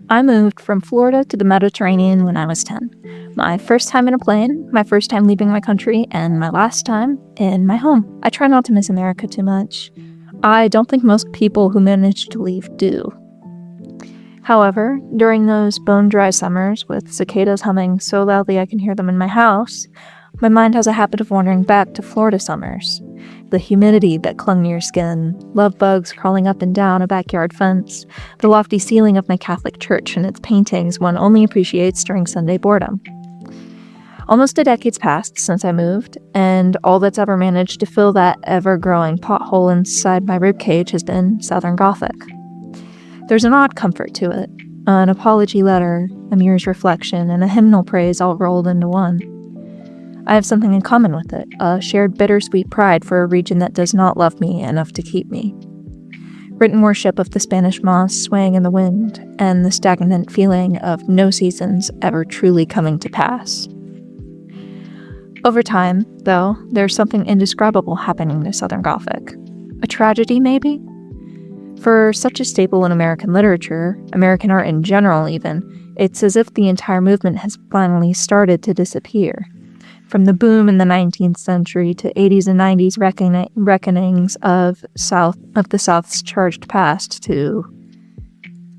I moved from Florida to the Mediterranean when I was 10. My first time in a plane, my first time leaving my country, and my last time in my home. I try not to miss America too much. I don't think most people who manage to leave do. However, during those bone-dry summers with cicadas humming so loudly I can hear them in my house, my mind has a habit of wandering back to Florida summers. The humidity that clung to your skin, love bugs crawling up and down a backyard fence, the lofty ceiling of my Catholic church and its paintings one only appreciates during Sunday boredom. Almost a decade's passed since I moved, and all that's ever managed to fill that ever-growing pothole inside my ribcage has been Southern Gothic. There's an odd comfort to it, an apology letter, a mirror's reflection, and a hymnal praise all rolled into one. I have something in common with it, a shared bittersweet pride for a region that does not love me enough to keep me. Written worship of the Spanish moss swaying in the wind, and the stagnant feeling of no seasons ever truly coming to pass. Over time, though, there's something indescribable happening to Southern Gothic. A tragedy, maybe? For such a staple in American literature, American art in general even, it's as if the entire movement has finally started to disappear. From the boom in the 19th century to 80s and 90s reckonings of the South's charged past to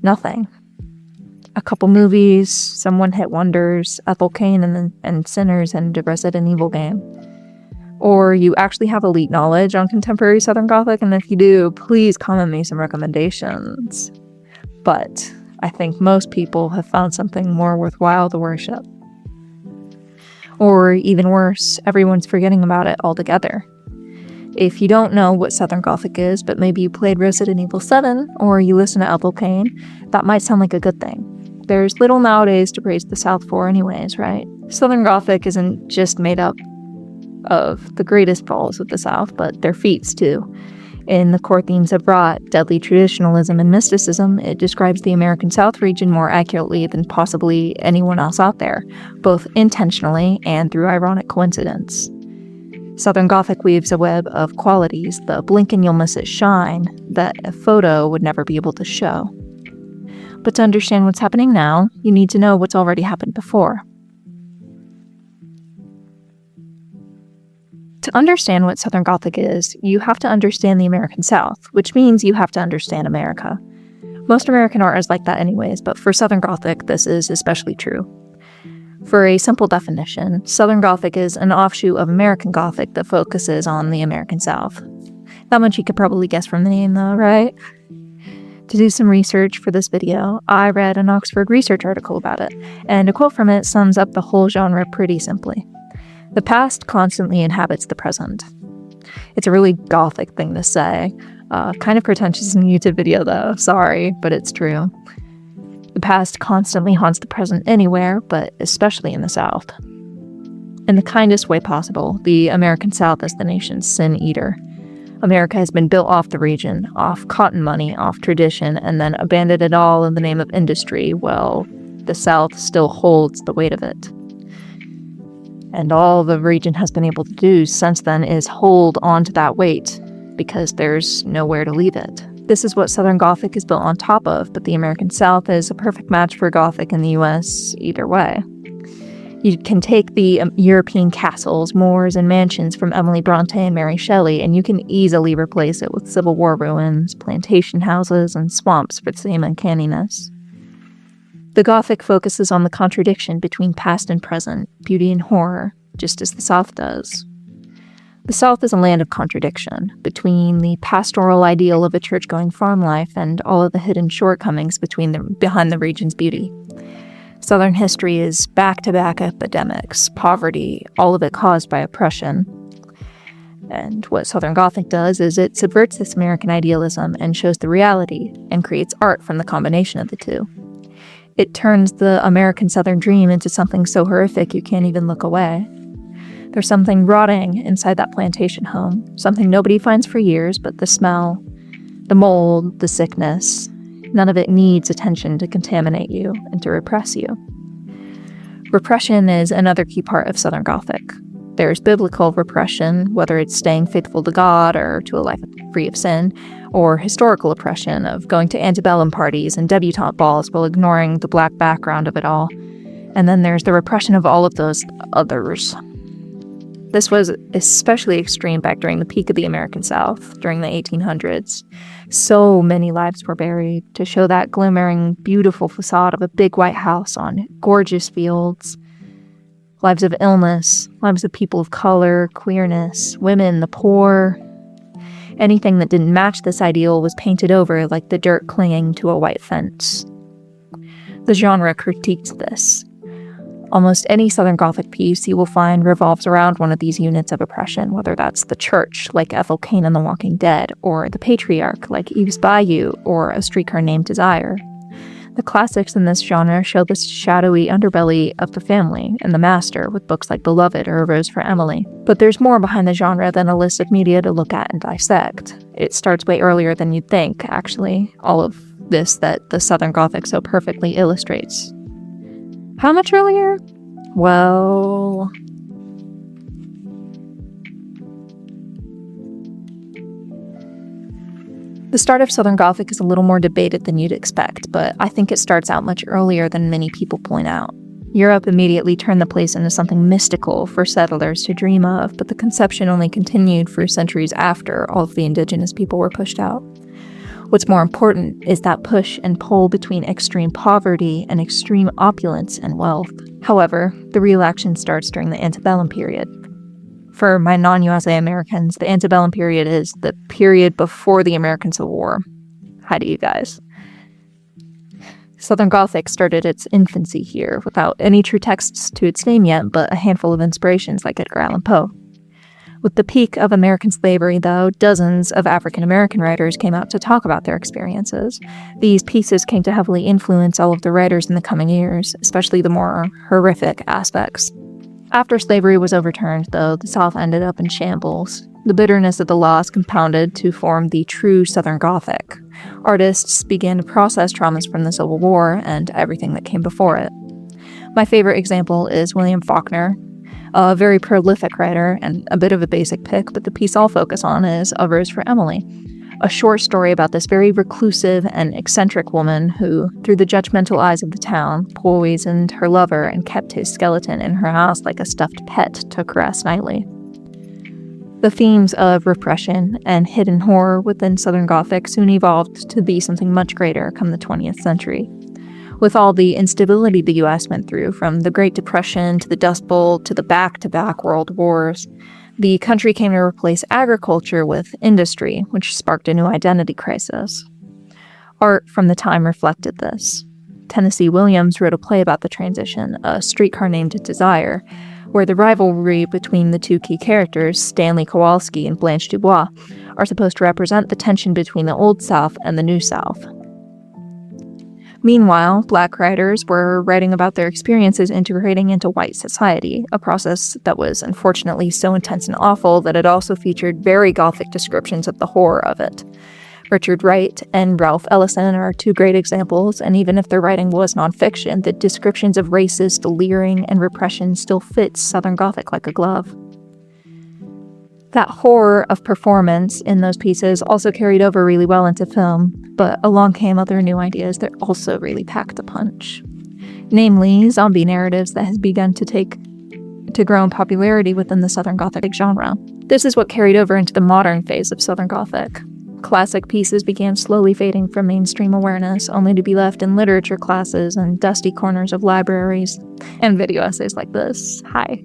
nothing. A couple movies, some one-hit wonders, Ethel Cain and Sinners, and a Resident Evil game. Or you actually have elite knowledge on contemporary Southern Gothic, and if you do, please comment me some recommendations. But I think most people have found something more worthwhile to worship. Or even worse, everyone's forgetting about it altogether. If you don't know what Southern Gothic is, but maybe you played Resident Evil 7, or you listen to Ethel Cain, that might sound like a good thing. There's little nowadays to praise the South for anyways, right? Southern Gothic isn't just made up of the greatest falls of the South, but their feats too. In the core themes of rot, deadly traditionalism, and mysticism, it describes the American South region more accurately than possibly anyone else out there, both intentionally and through ironic coincidence. Southern Gothic weaves a web of qualities, the blink and you'll miss it shine, that a photo would never be able to show. But to understand what's happening now, you need to know what's already happened before. To understand what Southern Gothic is, you have to understand the American South, which means you have to understand America. Most American art is like that anyways, but for Southern Gothic, this is especially true. For a simple definition, Southern Gothic is an offshoot of American Gothic that focuses on the American South. That much you could probably guess from the name though, right? To do some research for this video, I read an Oxford research article about it, and a quote from it sums up the whole genre pretty simply. The past constantly inhabits the present. It's a really Gothic thing to say. Kind of pretentious in a YouTube video though, sorry, but it's true. The past constantly haunts the present anywhere, but especially in the South. In the kindest way possible, the American South is the nation's sin eater. America has been built off the region, off cotton money, off tradition, and then abandoned it all in the name of industry. Well, the South still holds the weight of it. And all the region has been able to do since then is hold on to that weight, because there's nowhere to leave it. This is what Southern Gothic is built on top of, but the American South is a perfect match for Gothic in the US either way. You can take the European castles, moors, and mansions from Emily Bronte and Mary Shelley, and you can easily replace it with Civil War ruins, plantation houses, and swamps for the same uncanniness. The Gothic focuses on the contradiction between past and present, beauty and horror, just as the South does. The South is a land of contradiction, between the pastoral ideal of a church-going farm life and all of the hidden shortcomings behind the region's beauty. Southern history is back-to-back epidemics, poverty, all of it caused by oppression. And what Southern Gothic does is it subverts this American idealism and shows the reality, and creates art from the combination of the two. It turns the American Southern dream into something so horrific you can't even look away. There's something rotting inside that plantation home, something nobody finds for years, but the smell, the mold, the sickness, none of it needs attention to contaminate you and to repress you. Repression is another key part of Southern Gothic. There's biblical repression, whether it's staying faithful to God or to a life free of sin, or historical oppression of going to antebellum parties and debutante balls while ignoring the Black background of it all. And then there's the repression of all of those others. This was especially extreme back during the peak of the American South, during the 1800s. So many lives were buried to show that glimmering, beautiful facade of a big white house on gorgeous fields. Lives of illness, lives of people of color, queerness, women, the poor. Anything that didn't match this ideal was painted over like the dirt clinging to a white fence. The genre critiqued this. Almost any Southern Gothic piece you will find revolves around one of these units of oppression, whether that's the church, like Ethel Cain in The Walking Dead, or the patriarch, like Eve's Bayou, or A Streetcar Named Desire. The classics in this genre show the shadowy underbelly of the family and the master, with books like Beloved or A Rose for Emily. But there's more behind the genre than a list of media to look at and dissect. It starts way earlier than you'd think, actually, all of this that the Southern Gothic so perfectly illustrates. How much earlier? Well, the start of Southern Gothic is a little more debated than you'd expect, but I think it starts out much earlier than many people point out. Europe immediately turned the place into something mystical for settlers to dream of, but the conception only continued for centuries after all of the indigenous people were pushed out. What's more important is that push and pull between extreme poverty and extreme opulence and wealth. However, the real action starts during the antebellum period. For my non-USA Americans, the antebellum period is the period before the American Civil War. Hi to you guys. Southern Gothic started its infancy here, without any true texts to its name yet, but a handful of inspirations like Edgar Allan Poe. With the peak of American slavery, though, dozens of African-American writers came out to talk about their experiences. These pieces came to heavily influence all of the writers in the coming years, especially the more horrific aspects. After slavery was overturned, though, the South ended up in shambles. The bitterness of the loss compounded to form the true Southern Gothic. Artists began to process traumas from the Civil War and everything that came before it. My favorite example is William Faulkner, a very prolific writer and a bit of a basic pick, but the piece I'll focus on is A Rose for Emily, a short story about this very reclusive and eccentric woman who, through the judgmental eyes of the town, poisoned her lover and kept his skeleton in her house like a stuffed pet to caress nightly. The themes of repression and hidden horror within Southern Gothic soon evolved to be something much greater come the 20th century. With all the instability the U.S. went through, from the Great Depression to the Dust Bowl to the back-to-back world wars, the country came to replace agriculture with industry, which sparked a new identity crisis. Art from the time reflected this. Tennessee Williams wrote a play about the transition, A Streetcar Named Desire, where the rivalry between the two key characters, Stanley Kowalski and Blanche Dubois, are supposed to represent the tension between the Old South and the New South. Meanwhile, Black writers were writing about their experiences integrating into white society, a process that was unfortunately so intense and awful that it also featured very Gothic descriptions of the horror of it. Richard Wright and Ralph Ellison are two great examples, and even if their writing was nonfiction, the descriptions of racist, leering, and repression still fits Southern Gothic like a glove. That horror of performance in those pieces also carried over really well into film, but along came other new ideas that also really packed a punch. Namely, zombie narratives that has begun to grow in popularity within the Southern Gothic genre. This is what carried over into the modern phase of Southern Gothic. Classic pieces began slowly fading from mainstream awareness, only to be left in literature classes and dusty corners of libraries, and video essays like this. Hi.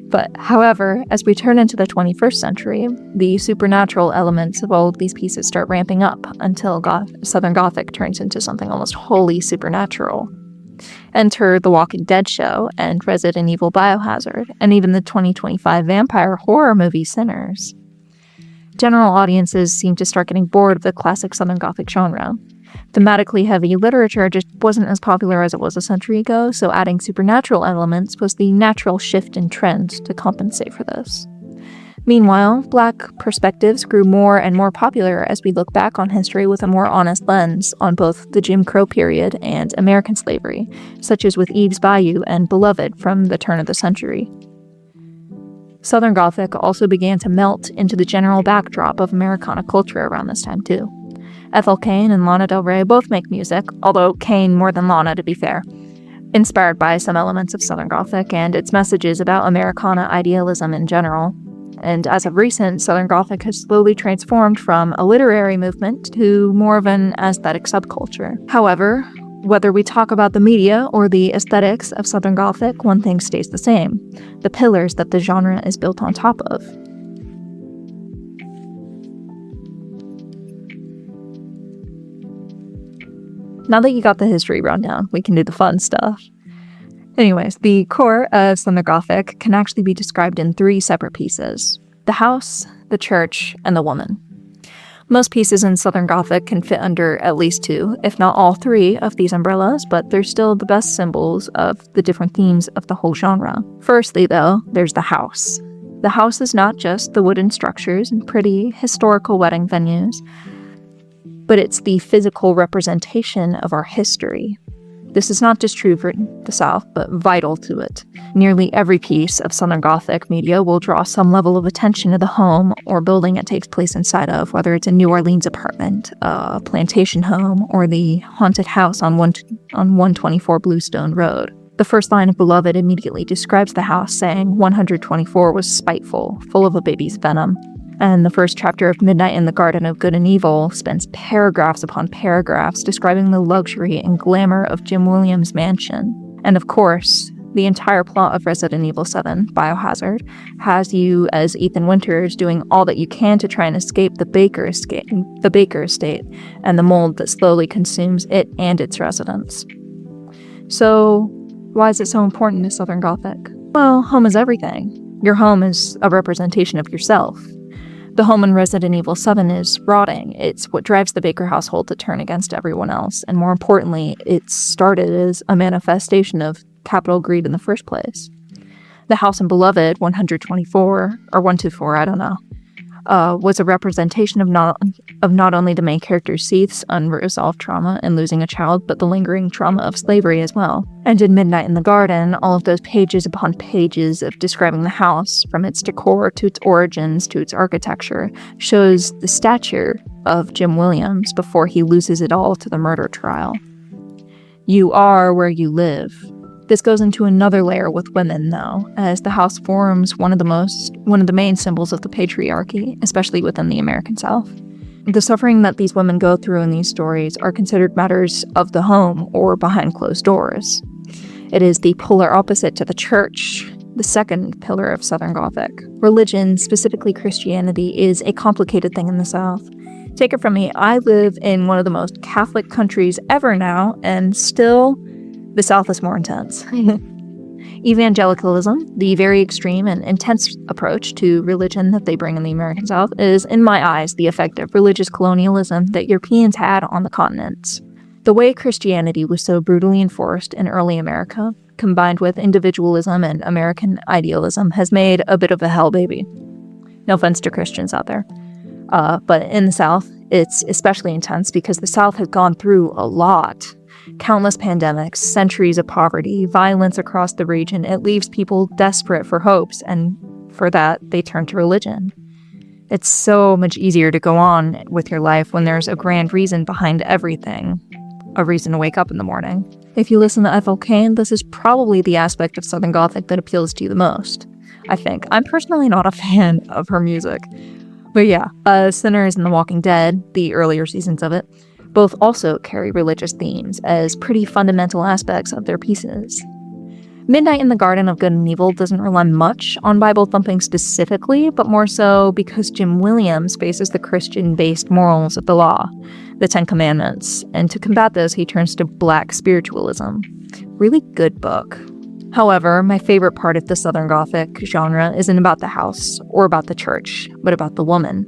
But, however, as we turn into the 21st century, the supernatural elements of all of these pieces start ramping up until Southern Gothic turns into something almost wholly supernatural. Enter The Walking Dead show and Resident Evil Biohazard, and even the 2025 vampire horror movie Sinners. General audiences seem to start getting bored of the classic Southern Gothic genre. Thematically heavy literature just wasn't as popular as it was a century ago, so adding supernatural elements was the natural shift in trend to compensate for this. Meanwhile, Black perspectives grew more and more popular as we look back on history with a more honest lens on both the Jim Crow period and American slavery, such as with Eve's Bayou and Beloved from the turn of the century. Southern Gothic also began to melt into the general backdrop of Americana culture around this time too. Ethel Cain and Lana Del Rey both make music, although Cain more than Lana, to be fair, inspired by some elements of Southern Gothic and its messages about Americana idealism in general. And as of recent, Southern Gothic has slowly transformed from a literary movement to more of an aesthetic subculture. However, whether we talk about the media or the aesthetics of Southern Gothic, one thing stays the same: the pillars that the genre is built on top of. Now that you got the history rundown, we can do the fun stuff. Anyways, the core of Southern Gothic can actually be described in 3 separate pieces: the house, the church, and the woman. Most pieces in Southern Gothic can fit under at least 2, if not all 3, of these umbrellas, but they're still the best symbols of the different themes of the whole genre. Firstly, though, there's the house. The house is not just the wooden structures and pretty historical wedding venues, but it's the physical representation of our history. This is not just true for the South, but vital to it. Nearly every piece of Southern Gothic media will draw some level of attention to the home or building it takes place inside of, whether it's a New Orleans apartment, a plantation home, or the haunted house on 124 Bluestone Road. The first line of Beloved immediately describes the house, saying 124 was spiteful, full of a baby's venom. And the first chapter of Midnight in the Garden of Good and Evil spends paragraphs upon paragraphs describing the luxury and glamour of Jim Williams' mansion. And of course, the entire plot of Resident Evil 7, Biohazard, has you as Ethan Winters doing all that you can to try and escape the Baker estate and the mold that slowly consumes it and its residents. So, why is it so important to Southern Gothic? Well, home is everything. Your home is a representation of yourself. The home in Resident Evil 7 is rotting. It's what drives the Baker household to turn against everyone else, and more importantly, it started as a manifestation of capital greed in the first place. The house in Beloved, 124, or 124, I don't know, was a representation of not only the main character Seath's unresolved trauma in losing a child, but the lingering trauma of slavery as well. And in Midnight in the Garden, all of those pages upon pages of describing the house, from its decor to its origins to its architecture, shows the stature of Jim Williams before he loses it all to the murder trial. You are where you live. This goes into another layer with women, though, as the house forms one of the main symbols of the patriarchy, especially within the American South. The suffering that these women go through in these stories are considered matters of the home or behind closed doors. It is the polar opposite to the church, the second pillar of Southern Gothic. Religion, specifically Christianity, is a complicated thing in the South. Take it from me, I live in one of the most Catholic countries ever now, and still, the South is more intense. Evangelicalism, the very extreme and intense approach to religion that they bring in the American South, is, in my eyes, the effect of religious colonialism that Europeans had on the continents. The way Christianity was so brutally enforced in early America, combined with individualism and American idealism, has made a bit of a hell baby. No offense to Christians out there. But in the South, it's especially intense because the South has gone through a lot. Countless pandemics, centuries of poverty, violence across the region. It leaves people desperate for hopes, and for that, they turn to religion. It's so much easier to go on with your life when there's a grand reason behind everything. A reason to wake up in the morning. If you listen to Ethel Cain, this is probably the aspect of Southern Gothic that appeals to you the most, I think. I'm personally not a fan of her music. But yeah, Sinners and The Walking Dead, the earlier seasons of it, both also carry religious themes as pretty fundamental aspects of their pieces. Midnight in the Garden of Good and Evil doesn't rely much on Bible thumping specifically, but more so because Jim Williams faces the Christian-based morals of the law, the Ten Commandments, and to combat this, he turns to Black spiritualism. Really good book. However, my favorite part of the Southern Gothic genre isn't about the house or about the church, but about the woman.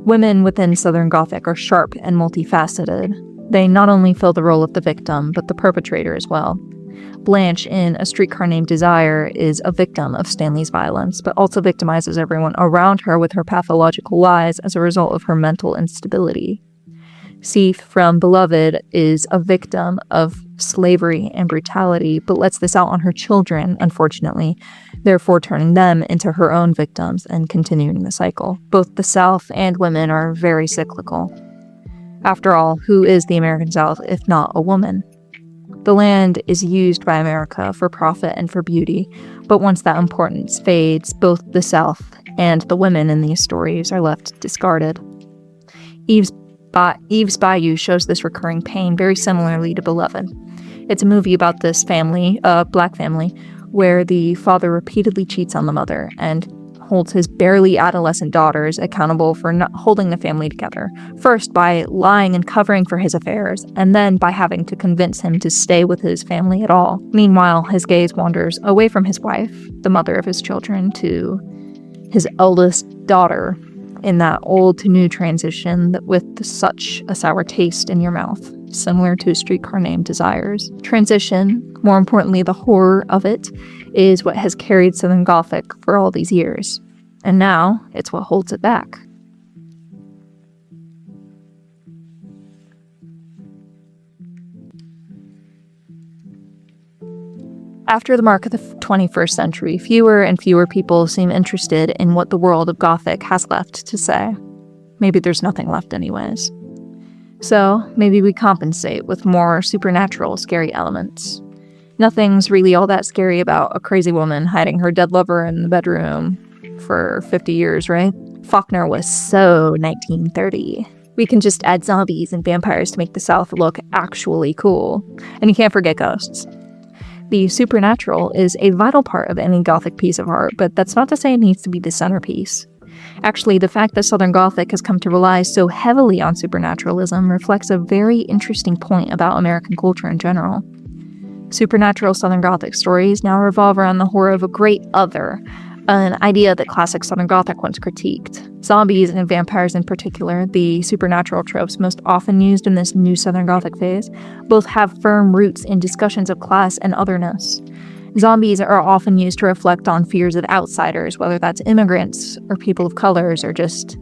Women within Southern Gothic are sharp and multifaceted. They not only fill the role of the victim, but the perpetrator as well. Blanche in A Streetcar Named Desire is a victim of Stanley's violence, but also victimizes everyone around her with her pathological lies as a result of her mental instability. Seath from Beloved is a victim of slavery and brutality, but lets this out on her children, unfortunately, therefore turning them into her own victims and continuing the cycle. Both the South and women are very cyclical. After all, who is the American South if not a woman? The land is used by America for profit and for beauty, but once that importance fades, both the South and the women in these stories are left discarded. Eve's Bayou shows this recurring pain very similarly to Beloved. It's a movie about this family, a black family, where the father repeatedly cheats on the mother and holds his barely adolescent daughters accountable for not holding the family together, first by lying and covering for his affairs, and then by having to convince him to stay with his family at all. Meanwhile, his gaze wanders away from his wife, the mother of his children, to his eldest daughter, in that old to new transition with such a sour taste in your mouth, similar to A Streetcar Named Desires. Transition, more importantly the horror of it, is what has carried Southern Gothic for all these years. And now, it's what holds it back. After the mark of the 21st century, fewer and fewer people seem interested in what the world of Gothic has left to say. Maybe there's nothing left anyways. So, maybe we compensate with more supernatural, scary elements. Nothing's really all that scary about a crazy woman hiding her dead lover in the bedroom for 50 years, right? Faulkner was so 1930. We can just add zombies and vampires to make the South look actually cool. And you can't forget ghosts. The supernatural is a vital part of any Gothic piece of art, but that's not to say it needs to be the centerpiece. Actually, the fact that Southern Gothic has come to rely so heavily on supernaturalism reflects a very interesting point about American culture in general. Supernatural Southern Gothic stories now revolve around the horror of a great other, an idea that classic Southern Gothic once critiqued. Zombies and vampires in particular, the supernatural tropes most often used in this new Southern Gothic phase, both have firm roots in discussions of class and otherness. Zombies are often used to reflect on fears of outsiders, whether that's immigrants or people of colors or just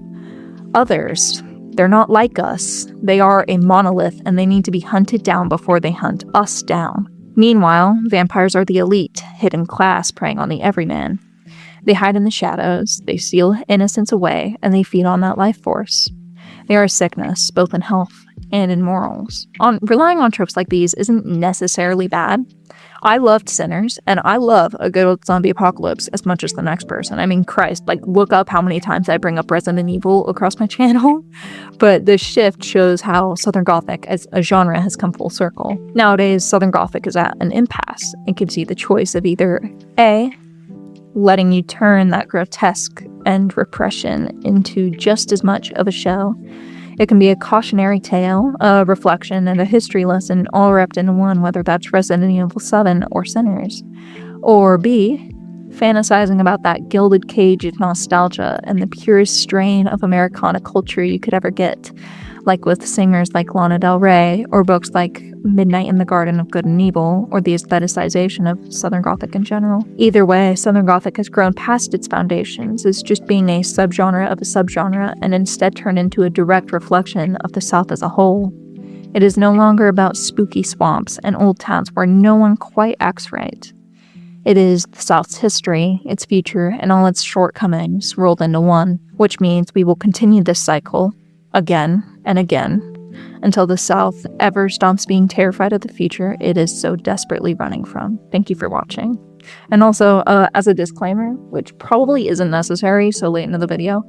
others. They're not like us. They are a monolith and they need to be hunted down before they hunt us down. Meanwhile, vampires are the elite, hidden class preying on the everyman. They hide in the shadows, they steal innocence away, and they feed on that life force. They are a sickness, both in health and in morals. Relying on tropes like these isn't necessarily bad. I loved Sinners, and I love a good old zombie apocalypse as much as the next person. I mean, Christ, look up how many times I bring up Resident Evil across my channel. But the shift shows how Southern Gothic as a genre has come full circle. Nowadays, Southern Gothic is at an impasse and gives you the choice of either A, letting you turn that grotesque and repression into just as much of a show. It can be a cautionary tale, a reflection, and a history lesson all wrapped into one, whether that's Resident Evil 7 or Sinners. Or B, fantasizing about that gilded cage of nostalgia and the purest strain of Americana culture you could ever get, like with singers like Lana Del Rey, or books like Midnight in the Garden of Good and Evil, or the aestheticization of Southern Gothic in general. Either way, Southern Gothic has grown past its foundations as just being a subgenre of a subgenre, and instead turned into a direct reflection of the South as a whole. It is no longer about spooky swamps and old towns where no one quite acts right. It is the South's history, its future, and all its shortcomings rolled into one, which means we will continue this cycle again and again, until the South ever stops being terrified of the future it is so desperately running from. Thank you for watching. And also, as a disclaimer, which probably isn't necessary so late into the video,